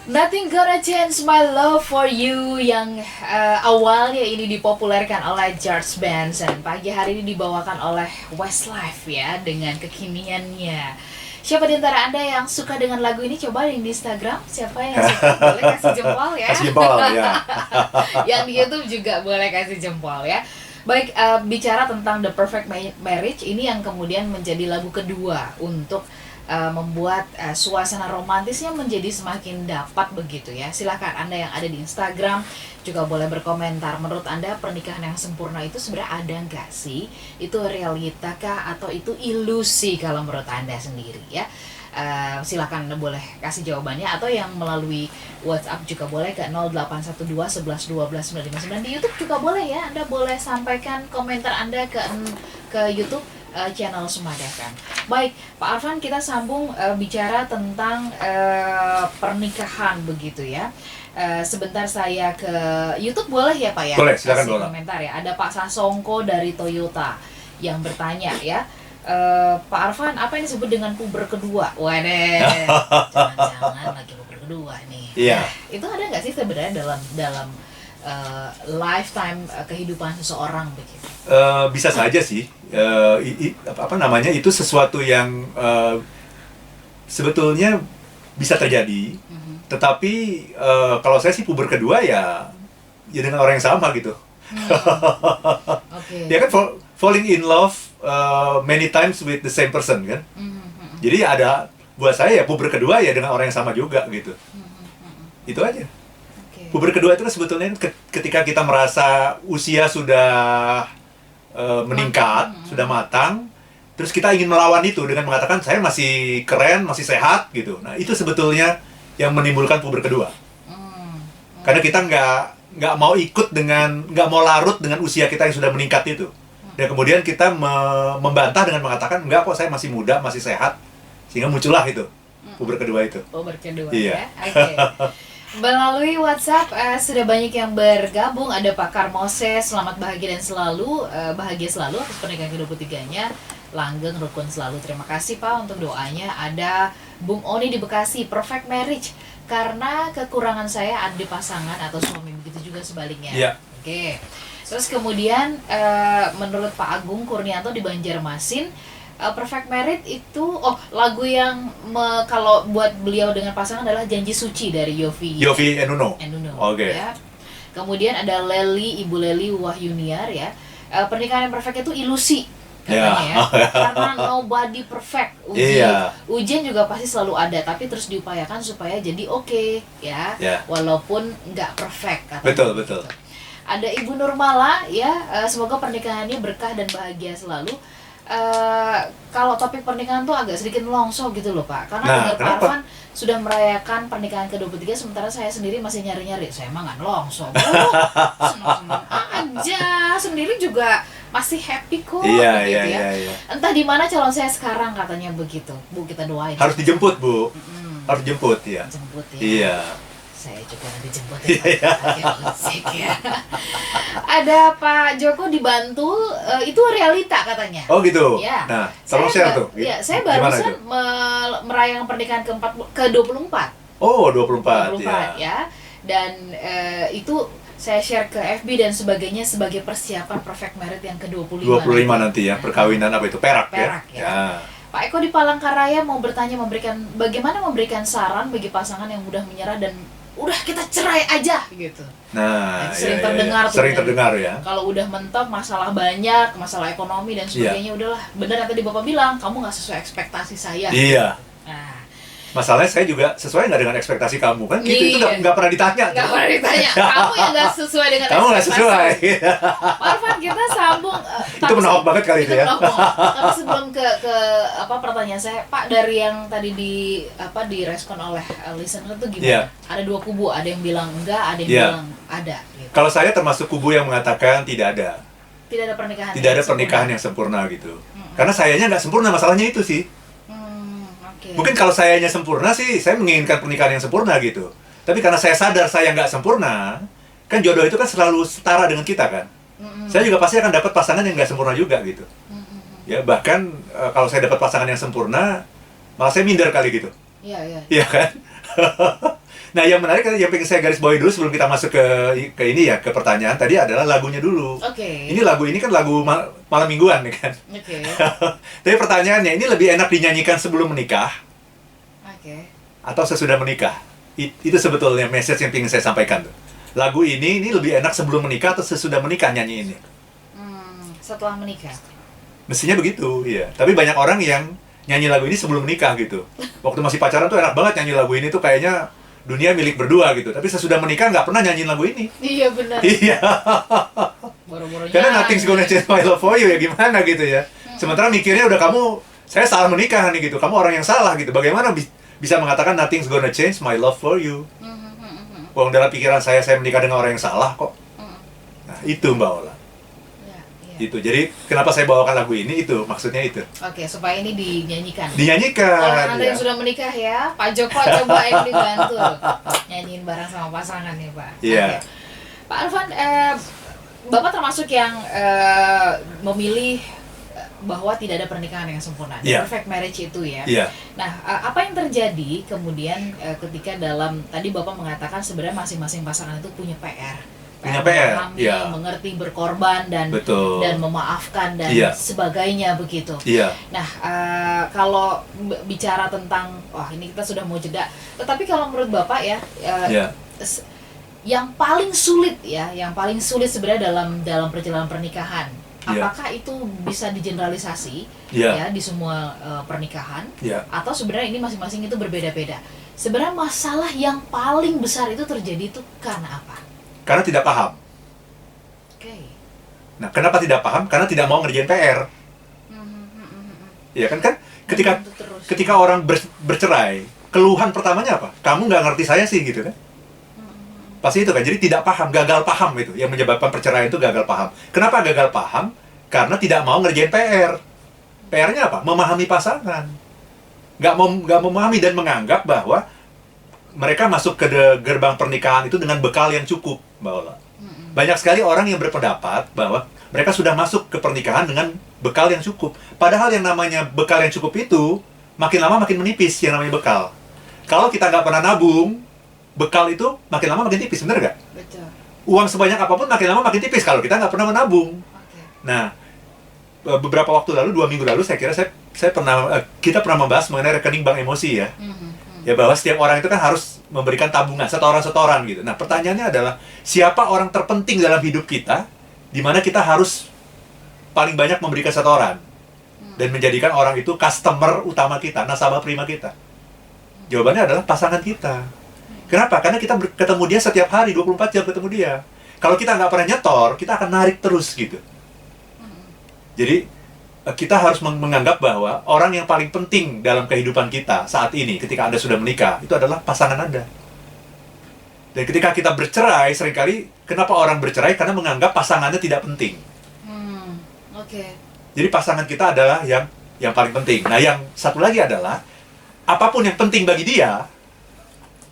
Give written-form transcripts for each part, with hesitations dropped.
Nothing Gonna Change My Love For You yang awalnya ini dipopulerkan oleh George Benson, pagi hari ini dibawakan oleh Westlife ya dengan kekiniannya. Siapa di antara Anda yang suka dengan lagu ini? Coba yang di Instagram, siapa yang suka? Boleh kasih jempol ya. Kasih jempol ya. Yang di YouTube juga boleh kasih jempol ya. Baik, bicara tentang The Perfect Marriage, ini yang kemudian menjadi lagu kedua untuk membuat suasana romantisnya menjadi semakin dapat begitu ya. Silakan Anda yang ada di Instagram juga boleh berkomentar. Menurut Anda pernikahan yang sempurna itu sebenarnya ada nggak sih? Itu realita kah atau itu ilusi kalau menurut Anda sendiri ya? Silakan Anda boleh kasih jawabannya, atau yang melalui WhatsApp juga boleh ke 0812 11 12 959. Di YouTube juga boleh ya. Anda boleh sampaikan komentar Anda ke YouTube channel Smart FM. Baik, Pak Arfan, kita sambung bicara tentang pernikahan begitu ya. Sebentar saya ke YouTube boleh ya Pak ya? Boleh, silakan kasih boleh. komentar ya. Ada Pak Sasongko dari Toyota yang bertanya ya. Pak Arfan, apa yang disebut dengan puber kedua? Waduh, jangan-jangan lagi puber kedua nih. Iya. Itu ada nggak sih sebenarnya dalam lifetime kehidupan seseorang begitu? Bisa saja sih. Apa namanya, itu sesuatu yang sebetulnya bisa terjadi. Tetapi kalau saya sih puber kedua ya dengan orang yang sama gitu. Okay. Ya kan, falling in love many times with the same person kan. Jadi buat saya ya puber kedua ya dengan orang yang sama juga gitu. Itu aja. Okay. Puber kedua itu kan sebetulnya ketika kita merasa usia sudah meningkat, sudah matang, terus kita ingin melawan itu dengan mengatakan saya masih keren, masih sehat gitu. Nah itu sebetulnya yang menimbulkan puber kedua. Karena kita nggak mau larut dengan usia kita yang sudah meningkat itu. Dan kemudian kita membantah dengan mengatakan enggak kok, saya masih muda, masih sehat, sehingga muncullah itu puber kedua itu. Puber kedua Iya. ya. Oke. Melalui WhatsApp sudah banyak yang bergabung. Ada Pak Karmose, selamat bahagia dan selalu bahagia selalu atas pernikahan ke-23-nya. Langgeng rukun selalu. Terima kasih Pak untuk doanya. Ada Bung Oni di Bekasi, perfect marriage karena kekurangan saya ada di pasangan atau suami, begitu juga sebaliknya. Iya. Oke. Terus kemudian menurut Pak Agung Kurnianto di Banjarmasin, Perfect Marriage itu lagu yang kalau buat beliau dengan pasangan adalah Janji Suci dari Yovie and Nuno. Oke. Ya. Kemudian ada Ibu Leli Wahyuniar ya. Pernikahan yang perfect itu ilusi katanya ya. Karena nobody perfect. Ujian juga pasti selalu ada, tapi terus diupayakan supaya jadi oke ya. Walaupun nggak perfect katanya. Betul. Ada Ibu Nurmala ya, semoga pernikahannya berkah dan bahagia selalu. Kalau topik pernikahan tuh agak sedikit melongso gitu loh Pak, karena Pak Arfan sudah merayakan pernikahan ke-23, sementara saya sendiri masih nyari-nyari. Saya emang nggak nelongso, senang-senang aja, sendiri juga masih happy kok. Iya. Entah di mana calon saya sekarang katanya begitu. Bu, kita doain. Harus dijemput Bu, harus dijemput ya. Jemput ya. Iya. Saya juga nanti jemput ya. Ada Pak Joko di Bantul, itu realita katanya. Oh gitu. Ya. Nah, tolong share tuh. Ya, saya barusan merayakan pernikahan ke-24. Oh, 24 ya. Dan itu saya share ke FB dan sebagainya sebagai persiapan perfect marriage yang ke-25. 25 nanti ya, perkawinan apa itu? Perak ya. Pak Eko di Palangkaraya mau bertanya bagaimana memberikan saran bagi pasangan yang mudah menyerah dan udah kita cerai aja gitu. Nah, sering terdengar tuh. Sering terdengar ya. Kalau udah mentok masalah banyak, masalah ekonomi dan sebagainya, udahlah. Benar yang tadi Bapak bilang, kamu nggak sesuai ekspektasi saya. Iya. Nah, masalahnya saya juga sesuai nggak dengan ekspektasi kamu kan? Gitu itu nggak pernah ditanya. Nggak pernah ditanya. Kamu yang nggak sesuai dengan ekspektasi. Kamu nggak sesuai. Pak Arfan, kita sambung. Itu menahok banget kali itu ya. Tapi sebelum ke pertanyaan saya, Pak, dari yang tadi direspon oleh listener itu gimana? Ada dua kubu, ada yang bilang enggak, ada yang bilang ada. Gitu. Kalau saya termasuk kubu yang mengatakan tidak ada. Tidak ada pernikahan. Tidak ada pernikahan yang sempurna gitu. Karena sayanya nggak sempurna, masalahnya itu sih. Mungkin kalau sayanya sempurna sih, saya menginginkan pernikahan yang sempurna gitu. Tapi karena saya sadar saya nggak sempurna, kan jodoh itu kan selalu setara dengan kita kan. Saya juga pasti akan dapat pasangan yang nggak sempurna juga gitu. Ya bahkan kalau saya dapat pasangan yang sempurna, malah saya minder kali gitu. Iya. Iya kan? Nah, yang menarik yang pengen saya garis bawahi dulu sebelum kita masuk ke ini ya, ke pertanyaan tadi adalah lagunya dulu. Oke. Ini lagu ini kan lagu malam mingguan ya kan. Oke. Tapi pertanyaannya, ini lebih enak dinyanyikan sebelum menikah Oke. atau sesudah menikah? Itu sebetulnya message yang ingin saya sampaikan tuh. Lagu ini lebih enak sebelum menikah atau sesudah menikah nyanyi ini? Setelah menikah. Mestinya begitu, iya. Tapi banyak orang yang nyanyi lagu ini sebelum menikah gitu. Waktu masih pacaran tuh enak banget nyanyi lagu ini tuh kayaknya dunia milik berdua gitu. Tapi sesudah menikah nggak pernah nyanyiin lagu ini. Iya benar. Iya. Boro-boro Karena nyanyi. nothing's gonna change my love for you ya gimana gitu ya. Sementara mikirnya udah saya salah menikah nih gitu. Kamu orang yang salah gitu. Bagaimana bisa mengatakan nothing's gonna change my love for you? Wong dalam pikiran saya menikah dengan orang yang salah kok. Nah, itu Mbak Ola. Gitu. Jadi kenapa saya bawakan lagu ini itu maksudnya itu. Oke, supaya ini dinyanyikan. Dinyanyikan. Oleh Anda Ya. yang sudah menikah ya, Pak Joko coba yang dibantu nyanyiin bareng sama pasangan ya Pak. Iya. Oke. Pak Alvan, Bapak termasuk yang memilih bahwa tidak ada pernikahan yang sempurna, Iya. perfect marriage itu ya. Iya. Nah, apa yang terjadi kemudian ketika dalam tadi Bapak mengatakan sebenarnya masing-masing pasangan itu punya PR. Punya PR, memahami, iya. mengerti, berkorban dan Betul. memaafkan dan Iya. sebagainya begitu. Iya. Nah, kalau bicara tentang, wah ini kita sudah mau jeda. Tetapi kalau menurut Bapak ya, Iya. yang paling sulit sebenarnya dalam perjalanan pernikahan, Iya. apakah itu bisa digeneralisasi Iya. ya di semua pernikahan, Iya. atau sebenarnya ini masing-masing itu berbeda-beda? Sebenarnya masalah yang paling besar itu terjadi itu karena apa? Karena tidak paham. Oke. Nah, kenapa tidak paham? Karena tidak mau ngerjain PR. Iya kan Terus. ketika orang bercerai, keluhan pertamanya apa? Kamu nggak ngerti saya sih gitu kan? Pasti itu kan. Jadi tidak paham, gagal paham itu yang menyebabkan perceraian itu gagal paham. Kenapa gagal paham? Karena tidak mau ngerjain PR. PR-nya apa? Memahami pasangan. Nggak memahami dan menganggap bahwa mereka masuk ke gerbang pernikahan itu dengan bekal yang cukup, Mbak Ola. Banyak sekali orang yang berpendapat bahwa mereka sudah masuk ke pernikahan dengan bekal yang cukup. Padahal yang namanya bekal yang cukup itu makin lama makin menipis yang namanya bekal. Kalau kita nggak pernah nabung, bekal itu makin lama makin tipis, bener nggak? Betul. Uang sebanyak apapun makin lama makin tipis kalau kita nggak pernah menabung. Oke. Nah, beberapa waktu lalu, 2 minggu lalu, saya kira kita pernah membahas mengenai rekening bank emosi ya. Ya bahwa setiap orang itu kan harus memberikan tabungan setoran gitu. Nah, pertanyaannya adalah siapa orang terpenting dalam hidup kita di mana kita harus paling banyak memberikan setoran dan menjadikan orang itu customer utama kita, nasabah prima kita. Jawabannya adalah pasangan kita. Kenapa? Karena kita ketemu dia setiap hari, 24 jam ketemu dia. Kalau kita nggak pernah nyetor, kita akan narik terus gitu. Jadi kita harus menganggap bahwa orang yang paling penting dalam kehidupan kita saat ini, ketika Anda sudah menikah, itu adalah pasangan Anda. Dan ketika kita bercerai, seringkali kenapa orang bercerai? Karena menganggap pasangannya tidak penting. Oke. Jadi pasangan kita adalah yang paling penting. Nah, yang satu lagi adalah apapun yang penting bagi dia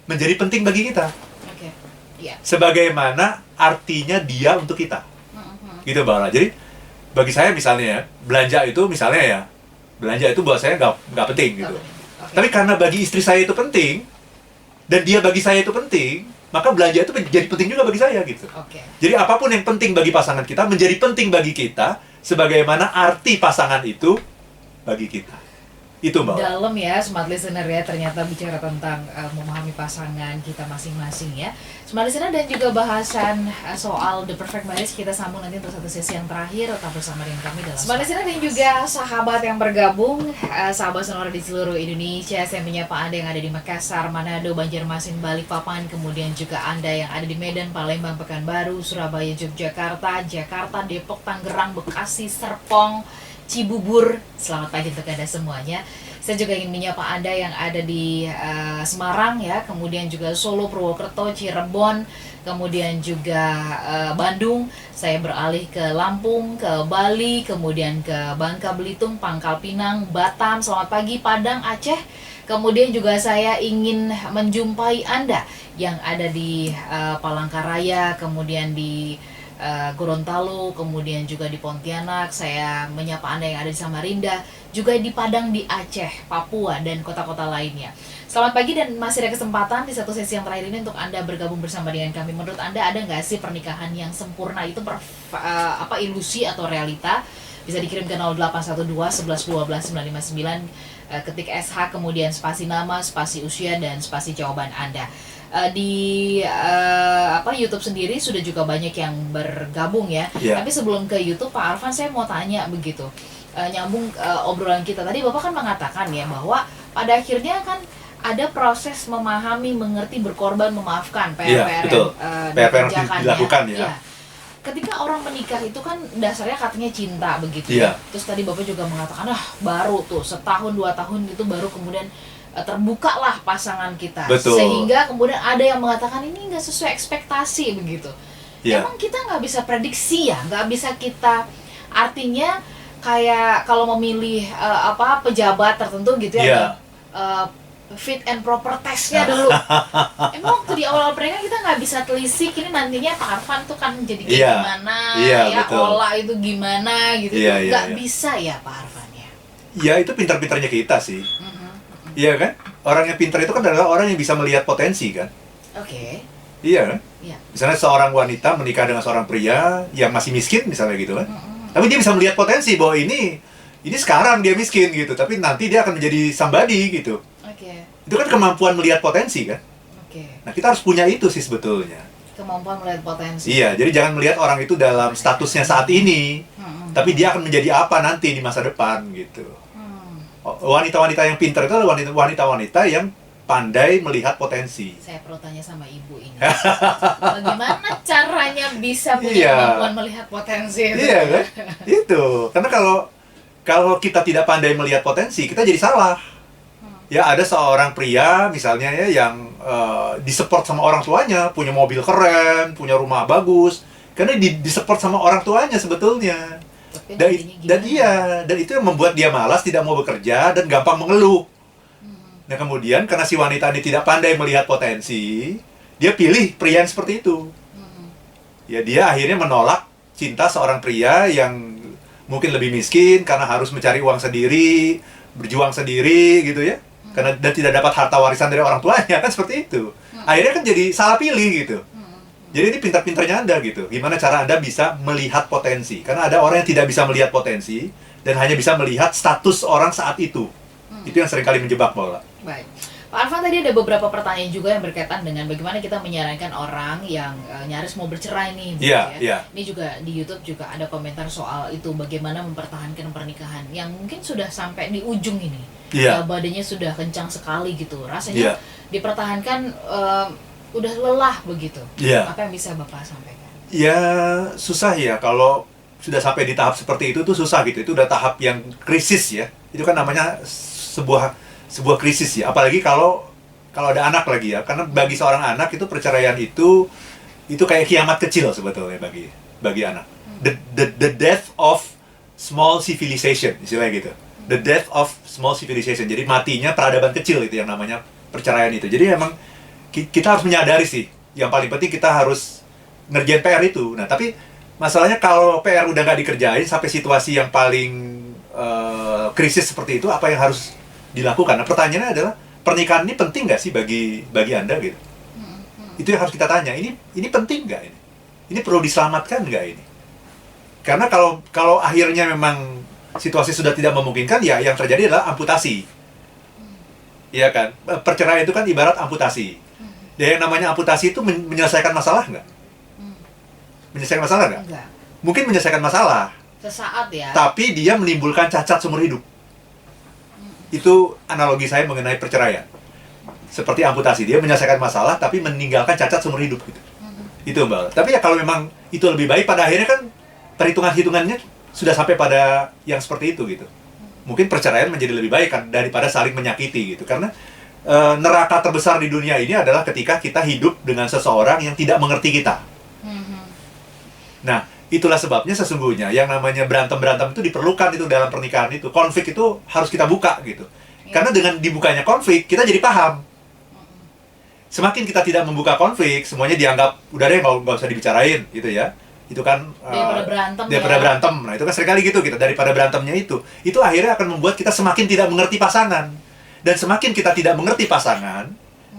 menjadi penting bagi kita. Oke. Iya. Sebagaimana artinya dia untuk kita. Gitu, Mbak Ola. Jadi bagi saya misalnya ya, belanja itu buat saya nggak penting gitu. Okay. Tapi karena bagi istri saya itu penting dan dia bagi saya itu penting, maka belanja itu jadi penting juga bagi saya gitu. Oke. Jadi apapun yang penting bagi pasangan kita menjadi penting bagi kita, sebagaimana arti pasangan itu bagi kita. Itu Mbak. Dalam ya, smart listener ya, ternyata bicara tentang memahami pasangan kita masing-masing ya. Smart listener dan juga bahasan soal the perfect marriage kita sambung nanti untuk satu sesi yang terakhir. Tetap bersama dengan kami dalam smart listener dan juga sahabat yang bergabung, sahabat sonora di seluruh Indonesia. Saya menyapa Anda yang ada di Makassar, Manado, Banjarmasin, Balikpapan, kemudian juga Anda yang ada di Medan, Palembang, Pekanbaru, Surabaya, Yogyakarta, Jakarta, Depok, Tangerang, Bekasi, Serpong, Cibubur. Selamat pagi untuk Anda semuanya. Saya juga ingin menyapa Anda yang ada di Semarang ya, kemudian juga Solo, Purwokerto, Cirebon, kemudian juga Bandung. Saya beralih ke Lampung, ke Bali, kemudian ke Bangka Belitung, Pangkal Pinang, Batam. Selamat pagi Padang, Aceh. Kemudian juga saya ingin menjumpai Anda yang ada di Palangkaraya, kemudian di Gorontalo, kemudian juga di Pontianak, saya menyapa Anda yang ada di Samarinda, juga di Padang di Aceh, Papua, dan kota-kota lainnya. Selamat pagi dan masih ada kesempatan di satu sesi yang terakhir ini untuk Anda bergabung bersama dengan kami. Menurut Anda ada nggak sih pernikahan yang sempurna itu ilusi atau realita? Bisa dikirim ke 0812 11 12 959, ketik SH kemudian spasi nama, spasi usia, dan spasi jawaban Anda. Di YouTube sendiri sudah juga banyak yang bergabung ya. Tapi sebelum ke YouTube, Pak Arfan, saya mau tanya begitu, nyambung obrolan kita tadi. Bapak kan mengatakan ya bahwa pada akhirnya kan ada proses memahami, mengerti, berkorban, memaafkan, PR-PR yang dilakukan ya. Ketika orang menikah itu kan dasarnya katanya cinta begitu ya. Terus tadi Bapak juga mengatakan baru tuh setahun 2 tahun gitu baru kemudian terbukalah pasangan kita. Betul. Sehingga kemudian ada yang mengatakan ini nggak sesuai ekspektasi begitu. Emang kita nggak bisa prediksi ya, nggak bisa kita, artinya kayak kalau memilih pejabat tertentu gitu ya, fit and proper testnya dulu. Emang waktu di awal pernikahan kita nggak bisa telisik ini nantinya Pak Arfan tuh kan jadi gimana, olah itu gimana gitu. Nggak bisa ya Pak Arfan ya. Ya itu pintar-pintarnya kita sih. Iya kan? Orang yang pintar itu kan adalah orang yang bisa melihat potensi kan. Oke. Iya kan? Misalnya seorang wanita menikah dengan seorang pria yang masih miskin misalnya gitu kan. Tapi dia bisa melihat potensi bahwa ini sekarang dia miskin gitu, tapi nanti dia akan menjadi somebody gitu. Itu kan kemampuan melihat potensi kan. Nah kita harus punya itu sih sebetulnya. Kemampuan melihat potensi. Iya, jadi jangan melihat orang itu dalam statusnya saat ini, tapi dia akan menjadi apa nanti di masa depan gitu. Wanita-wanita yang pintar itu adalah wanita-wanita yang pandai melihat potensi. Saya perlu tanya sama ibu ini. Bagaimana caranya bisa punya kemampuan melihat potensi itu? Iya kan? Itu. Karena kalau kita tidak pandai melihat potensi, kita jadi salah. Ya ada seorang pria misalnya ya yang disupport sama orang tuanya, punya mobil keren, punya rumah bagus, karena disupport sama orang tuanya sebetulnya. Dan itu yang membuat dia malas, tidak mau bekerja dan gampang mengeluh. Nah kemudian karena si wanita ini tidak pandai melihat potensi, dia pilih pria yang seperti itu. Ya dia akhirnya menolak cinta seorang pria yang mungkin lebih miskin karena harus mencari uang sendiri, berjuang sendiri gitu ya. Dan tidak dapat harta warisan dari orang tuanya, kan seperti itu. Akhirnya kan jadi salah pilih gitu. Jadi ini pintar-pintarnya Anda gitu. Gimana cara Anda bisa melihat potensi? Karena ada orang yang tidak bisa melihat potensi dan hanya bisa melihat status orang saat itu. Itu yang seringkali menjebak Paula. Baik. Pak Arfan, tadi ada beberapa pertanyaan juga yang berkaitan dengan bagaimana kita menyarankan orang yang nyaris mau bercerai nih. Ini juga di YouTube juga ada komentar soal itu, bagaimana mempertahankan pernikahan yang mungkin sudah sampai di ujung ini. Badannya sudah kencang sekali gitu. Rasanya dipertahankan udah lelah begitu. Apa yang bisa Bapak sampaikan? Ya susah ya kalau sudah sampai di tahap seperti itu tuh susah gitu. Itu udah tahap yang krisis ya. Itu kan namanya sebuah krisis ya, apalagi kalau ada anak lagi ya, karena bagi seorang anak itu perceraian itu kayak kiamat kecil sebetulnya bagi anak. The death of small civilization istilahnya gitu. The death of small civilization. Jadi matinya peradaban kecil itu yang namanya perceraian itu. Jadi emang kita harus menyadari sih, yang paling penting kita harus ngerjain PR itu. Nah tapi masalahnya kalau PR udah nggak dikerjain sampai situasi yang paling krisis seperti itu, apa yang harus dilakukan? Nah pertanyaannya adalah, pernikahan ini penting nggak sih bagi Anda gitu? Itu yang harus kita tanya. Ini penting nggak ini? Ini perlu diselamatkan nggak ini? Karena kalau akhirnya memang situasi sudah tidak memungkinkan, ya yang terjadi adalah amputasi. Iya kan? Perceraian itu kan ibarat amputasi. Dan yang namanya amputasi itu menyelesaikan masalah nggak? Menyelesaikan masalah nggak? Mungkin menyelesaikan masalah. Sesaat ya. Tapi dia menimbulkan cacat seumur hidup. Itu analogi saya mengenai perceraian. Seperti amputasi, dia menyelesaikan masalah tapi meninggalkan cacat seumur hidup gitu. Itu Mbak. Tapi ya kalau memang itu lebih baik, pada akhirnya kan perhitungan-hitungannya sudah sampai pada yang seperti itu gitu. Mungkin perceraian menjadi lebih baik kan daripada saling menyakiti gitu. Karena neraka terbesar di dunia ini adalah ketika kita hidup dengan seseorang yang tidak mengerti kita. Nah, itulah sebabnya sesungguhnya yang namanya berantem-berantem itu diperlukan itu dalam pernikahan itu. Konflik itu harus kita buka gitu. Karena dengan dibukanya konflik, kita jadi paham. Semakin kita tidak membuka konflik, semuanya dianggap udah deh nggak usah dibicarain gitu ya. itu kan Daripada berantem daripada ya. berantem. Nah, itu kan seringkali gitu kita, daripada berantemnya itu akhirnya akan membuat kita semakin tidak mengerti pasangan. Dan semakin kita tidak mengerti pasangan,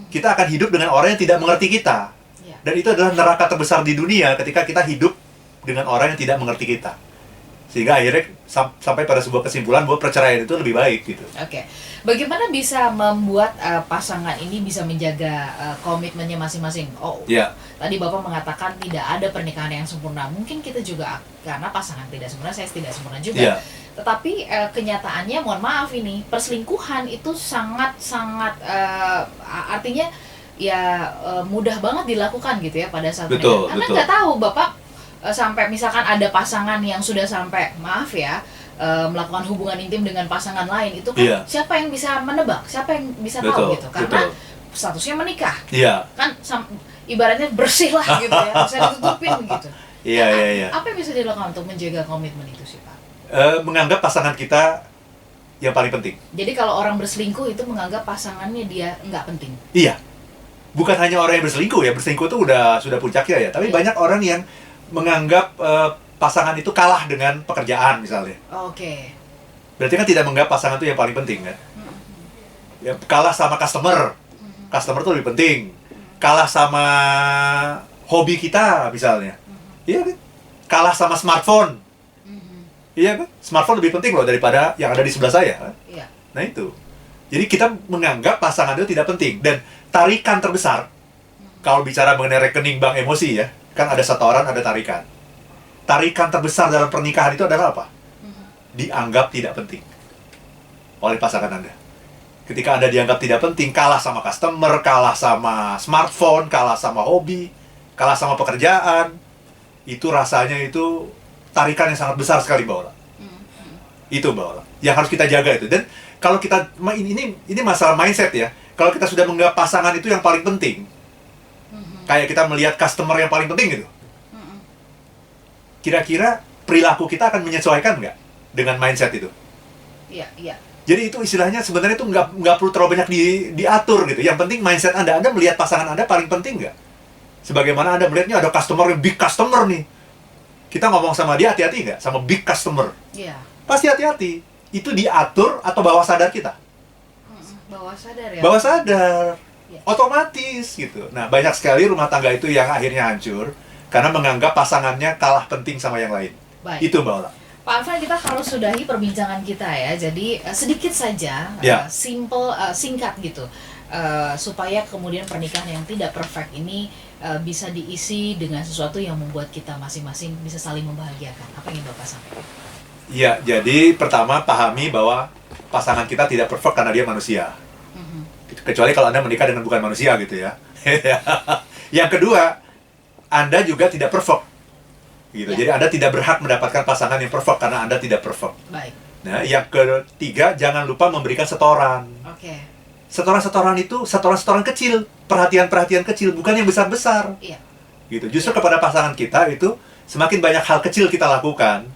kita akan hidup dengan orang yang tidak mengerti kita. Ya. Dan itu adalah neraka terbesar di dunia ketika kita hidup dengan orang yang tidak mengerti kita. Sehingga akhirnya sampai pada sebuah kesimpulan bahwa perceraian itu lebih baik gitu. Oke, bagaimana bisa membuat pasangan ini bisa menjaga komitmennya masing-masing? Oh, Ya. tadi Bapak mengatakan tidak ada pernikahan yang sempurna. Mungkin kita juga karena pasangan tidak sempurna, saya tidak sempurna juga. Ya. Tetapi kenyataannya, mohon maaf ini, perselingkuhan itu sangat-sangat artinya ya mudah banget dilakukan gitu ya pada saat Betul, pernikahan. Karena betul. nggak tahu Bapak sampai misalkan ada pasangan yang sudah sampai maaf ya melakukan hubungan intim dengan pasangan lain, itu kan Iya. siapa yang bisa menebak, siapa yang bisa Betul, tahu gitu, karena betul. statusnya menikah Iya. kan ibaratnya bersih lah gitu ya, bisa ditutupin gitu. Iya, Nah, iya, iya. apa yang bisa dilakukan untuk menjaga komitmen itu sih Pak? Menganggap pasangan kita yang paling penting. Jadi kalau orang berselingkuh itu menganggap pasangannya dia nggak penting. Iya. Bukan hanya orang yang berselingkuh ya, berselingkuh itu sudah puncaknya ya. Tapi Iya. banyak orang yang menganggap pasangan itu kalah dengan pekerjaan misalnya. Oke. Berarti kan tidak menganggap pasangan itu yang paling penting kan. Ya, kalah sama customer. Customer itu lebih penting. Kalah sama hobi kita misalnya. Iya kan? Kalah sama smartphone. Iya kan? Smartphone lebih penting loh daripada yang ada di sebelah saya. Kan? Iya. Nah itu. Jadi kita menganggap pasangan itu tidak penting. Dan tarikan terbesar, kalau bicara mengenai rekening bank emosi ya, kan ada setoran, ada tarikan. Tarikan terbesar dalam pernikahan itu adalah apa? Dianggap tidak penting oleh pasangan Anda. Ketika Anda dianggap tidak penting, kalah sama customer, kalah sama smartphone, kalah sama hobi, kalah sama pekerjaan, itu rasanya itu tarikan yang sangat besar sekali Mbak Ola. Itu Mbak Ola. Yang harus kita jaga itu. Dan kalau kita, ini masalah mindset ya. Kalau kita sudah menganggap pasangan itu yang paling penting, kayak kita melihat customer yang paling penting gitu. Kira-kira perilaku kita akan menyesuaikan nggak dengan mindset itu? Iya, iya. Jadi itu istilahnya sebenarnya itu nggak perlu terlalu banyak diatur gitu. Yang penting mindset Anda melihat pasangan Anda paling penting nggak? Sebagaimana Anda melihatnya ada customer yang big customer nih. Kita ngomong sama dia hati-hati nggak sama big customer? Iya. Pasti hati-hati. Itu diatur atau bawah sadar kita? Bawah sadar ya. Bawah sadar. Ya. Otomatis gitu. Nah, banyak sekali rumah tangga itu yang akhirnya hancur karena menganggap pasangannya kalah penting sama yang lain. Baik. Itu Mbak Ola. Pak Alvan, kita harus sudahi perbincangan kita ya. Jadi sedikit saja, Ya. singkat gitu, supaya kemudian pernikahan yang tidak perfect ini bisa diisi dengan sesuatu yang membuat kita masing-masing bisa saling membahagiakan. Apa yang Bapak sampaikan? Ya, jadi pertama pahami bahwa pasangan kita tidak perfect karena dia manusia. Kecuali kalau Anda menikah dengan bukan manusia gitu ya. Yang kedua, Anda juga tidak perfect. Gitu. Ya. Jadi Anda tidak berhak mendapatkan pasangan yang perfect karena Anda tidak perfect. Baik. Nah, yang ketiga, jangan lupa memberikan setoran. Oke. Setoran-setoran itu setoran-setoran kecil, perhatian-perhatian kecil, bukan yang besar-besar. Iya. Gitu. Justru kepada pasangan kita itu semakin banyak hal kecil kita lakukan,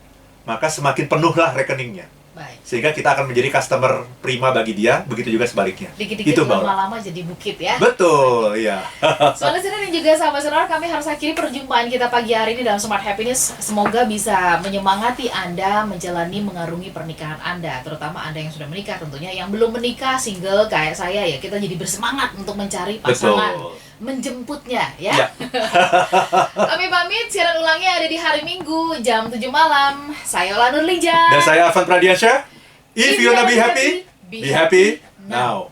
maka semakin penuhlah rekeningnya. Baik. Sehingga kita akan menjadi customer prima bagi dia, begitu juga sebaliknya. Dikit-dikit Itu Mbak Ola. lama-lama jadi bukit ya. Betul, iya. Soalnya dan juga sahabat sonora, kami harus akhiri perjumpaan kita pagi hari ini dalam Smart Happiness. Semoga bisa menyemangati Anda menjalani mengarungi pernikahan Anda, terutama Anda yang sudah menikah tentunya. Yang belum menikah, single kayak saya ya, kita jadi bersemangat untuk mencari pasangan. Betul. Menjemputnya ya. Ya. Kami pamit, siaran ulangnya ada di hari Minggu jam 7 malam. Saya Ola Nurlija. Dan saya Afan Pradiansyah. If you wanna be happy, be happy now.